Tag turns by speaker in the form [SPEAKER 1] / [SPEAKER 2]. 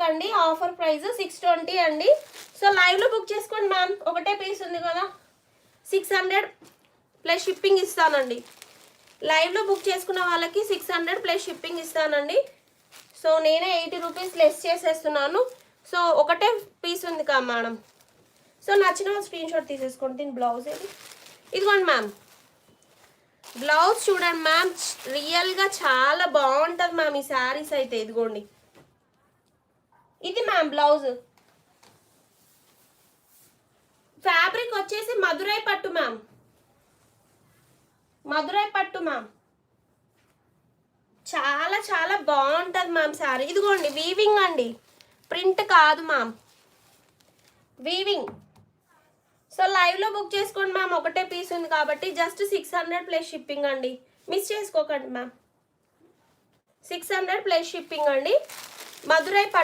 [SPEAKER 1] అండి, offer price 620 అండి. So లైవ్లో బుక్ చేసుకోండి మ్యామ్, ఒకటే పీస్ ఉంది కదా. 600 ప్లస్ షిప్పింగ్ ఇస్తానండి. లైవ్లో బుక్ చేసుకున్న వాళ్ళకి 600 ప్లస్ షిప్పింగ్ ఇస్తానండి. సో నేనే 80 రూపీస్ లెస్ చేసేస్తున్నాను. సో ఒకటే పీస్ ఉంది కదా మేడం. సో నచ్చిన స్క్రీన్ షాట్ తీసేసుకోండి. దీని బ్లౌజ్ ఏది, ఇదిగోండి మ్యామ్. బ్లౌజ్ చూడండి మ్యామ్, రియల్గా చాలా బాగుంటుంది మ్యామ్ ఈ శారీస్ అయితే. ఇదిగోండి, ఇది మ్యామ్ బ్లౌజ్. ఫ్యాబ్రిక్ వచ్చేసి మధురై పట్టు మ్యామ్, మధురై పట్టు మ్యామ్. చాలా చాలా బాగుంటుంది మ్యామ్ శారీ. ఇదిగోండి వీవింగ్ అండి, ప్రింట్ కాదు మ్యామ్, వీవింగ్. సో లైవ్లో బుక్ చేసుకోండి మ్యామ్, ఒకటే పీస్ ఉంది కాబట్టి. జస్ట్ 600 ప్లస్ షిప్పింగ్ అండి, మిస్ చేసుకోకండి మ్యామ్. 600 ప్లస్ షిప్పింగ్ అండి. మధురై పట్టు